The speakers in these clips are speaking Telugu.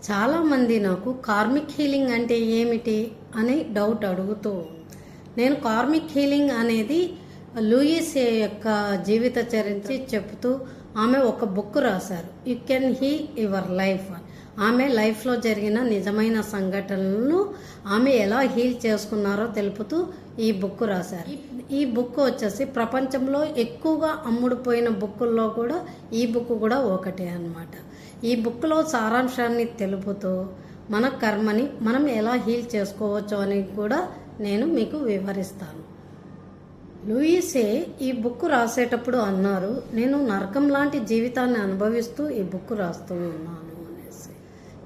చాలామంది నాకు కార్మిక్ హీలింగ్ అంటే ఏమిటి అని డౌట్ అడుగుతూ నేను కార్మిక్ హీలింగ్ అనేది లూయిస్ యొక్క జీవిత చరిత్ర చెప్తూ ఆమె ఒక బుక్ రాశారు. You can heal your life. ఆమె లైఫ్లో జరిగిన నిజమైన సంఘటనలను ఆమె ఎలా హీల్ చేసుకున్నారో తెలుపుతూ ఈ బుక్ రాశారు. ఈ బుక్ వచ్చేసి ప్రపంచంలో ఎక్కువగా అమ్ముడుపోయిన బుక్కుల్లో కూడా ఈ బుక్ కూడా ఒకటే అన్నమాట. ఈ బుక్లో సారాంశాన్ని తెలుపుతూ మన కర్మని మనం ఎలా హీల్ చేసుకోవచ్చు అని కూడా నేను మీకు వివరిస్తాను. లూయిసే ఈ బుక్ రాసేటప్పుడు అన్నారు, నేను నరకం లాంటి జీవితాన్ని అనుభవిస్తూ ఈ బుక్ రాస్తూ ఉన్నాను అనేసి.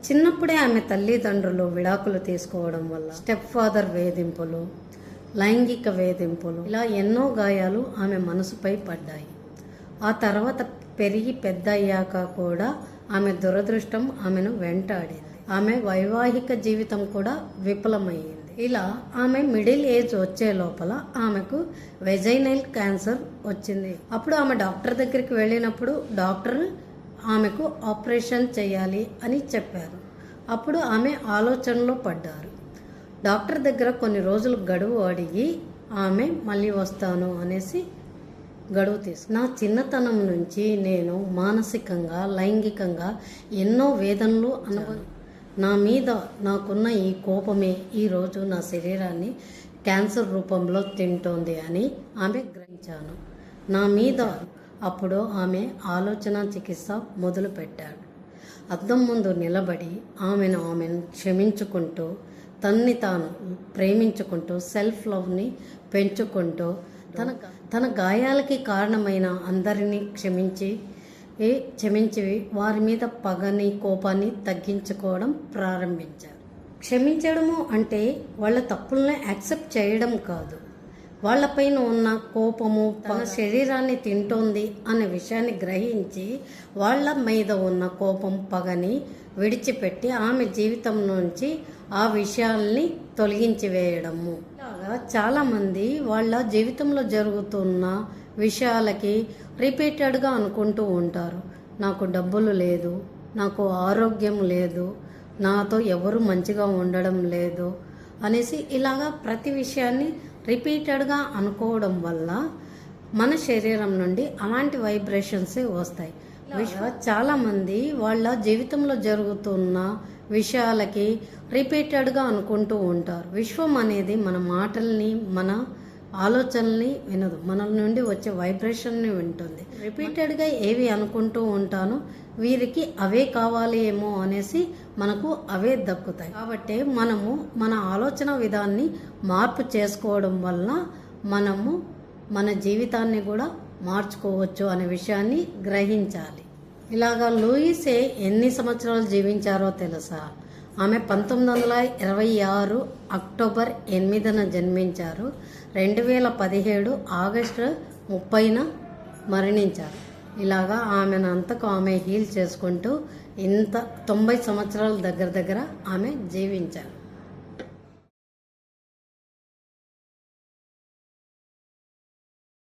చిన్నప్పుడే ఆమె తల్లిదండ్రులు విడాకులు తీసుకోవడం వల్ల స్టెప్ ఫాదర్ వేధింపులు, లైంగిక వేధింపులు, ఇలా ఎన్నో గాయాలు ఆమె మనసుపై పడ్డాయి. ఆ తర్వాత పెరిగి పెద్ద అయ్యాక కూడా ఆమె దురదృష్టం ఆమెను వెంటాడింది. ఆమె వైవాహిక జీవితం కూడా విఫలమయ్యింది. ఇలా ఆమె మిడిల్ ఏజ్ వచ్చే లోపల ఆమెకు వెజైనల్ క్యాన్సర్ వచ్చింది. అప్పుడు ఆమె డాక్టర్ దగ్గరికి వెళ్ళినప్పుడు డాక్టర్ ఆమెకు ఆపరేషన్ చేయాలి అని చెప్పారు. అప్పుడు ఆమె ఆలోచనలో పడ్డారు. డాక్టర్ దగ్గర కొన్ని రోజులు గడువు అడిగి ఆమె మళ్ళీ వస్తాను అనేసి గడువు తీసుకు. నా చిన్నతనం నుంచి నేను మానసికంగా లైంగికంగా ఎన్నో వేదనలు నా మీద నాకున్న ఈ కోపమే ఈరోజు నా శరీరాన్ని క్యాన్సర్ రూపంలో తింటోంది అని ఆమె గ్రహించాను. నా మీద అప్పుడు ఆమె ఆలోచన చికిత్స మొదలుపెట్టాడు. అద్దం ముందు నిలబడి ఆమెను క్షమించుకుంటూ తన్ని తాను ప్రేమించుకుంటూ సెల్ఫ్ లవ్ని పెంచుకుంటూ తన గాయాలకి కారణమైన అందరినీ క్షమించి వారి మీద పగని కోపాన్ని తగ్గించుకోవడం ప్రారంభించారు. క్షమించడము అంటే వాళ్ళ తప్పుల్ని యాక్సెప్ట్ చేయడం కాదు, వాళ్ళపైన ఉన్న కోపము తన శరీరాన్ని తింటోంది అనే విషయాన్ని గ్రహించి వాళ్ళ మీద ఉన్న కోపం పగని విడిచిపెట్టి ఆమె జీవితం నుంచి ఆ విషయాల్ని తొలగించి వేయడము. ఇలాగా చాలామంది వాళ్ళ జీవితంలో జరుగుతున్న విషయాలకి రిపీటెడ్గా అనుకుంటూ ఉంటారు, నాకు డబ్బులు లేదు, నాకు ఆరోగ్యం లేదు, నాతో ఎవరు మంచిగా ఉండడం లేదు అనేసి ఇలాగా ప్రతి విషయాన్ని రిపీటెడ్గా అనుకోవడం వల్ల మన శరీరం నుండి అలాంటి వైబ్రేషన్సే వస్తాయి. చాలామంది వాళ్ళ జీవితంలో జరుగుతున్న విషయాలకి రిపీటెడ్గా అనుకుంటూ ఉంటారు. విశ్వం అనేది మన మాటల్ని మన ఆలోచనల్ని వినదు, మన నుండి వచ్చే వైబ్రేషన్ని వింటుంది. రిపీటెడ్గా ఏవి అనుకుంటూ ఉంటానో వీరికి అవే కావాలి ఏమో అనేసి మనకు అవే దక్కుతాయి. కాబట్టి మనము మన ఆలోచన విధాన్ని మార్పు చేసుకోవడం వల్ల మనము మన జీవితాన్ని కూడా మార్చుకోవచ్చు అనే విషయాన్ని గ్రహించాలి. ఇలాగా లూయిసే ఎన్ని సంవత్సరాలు జీవించారో తెలుసా? ఆమె 1926 అక్టోబర్ 8న జన్మించారు. 2017 ఆగస్టు 30న మరణించారు. ఇలాగా ఆమెను అంతకు ఆమె హీల్ చేసుకుంటూ 90 సంవత్సరాల దగ్గర ఆమె జీవించారు.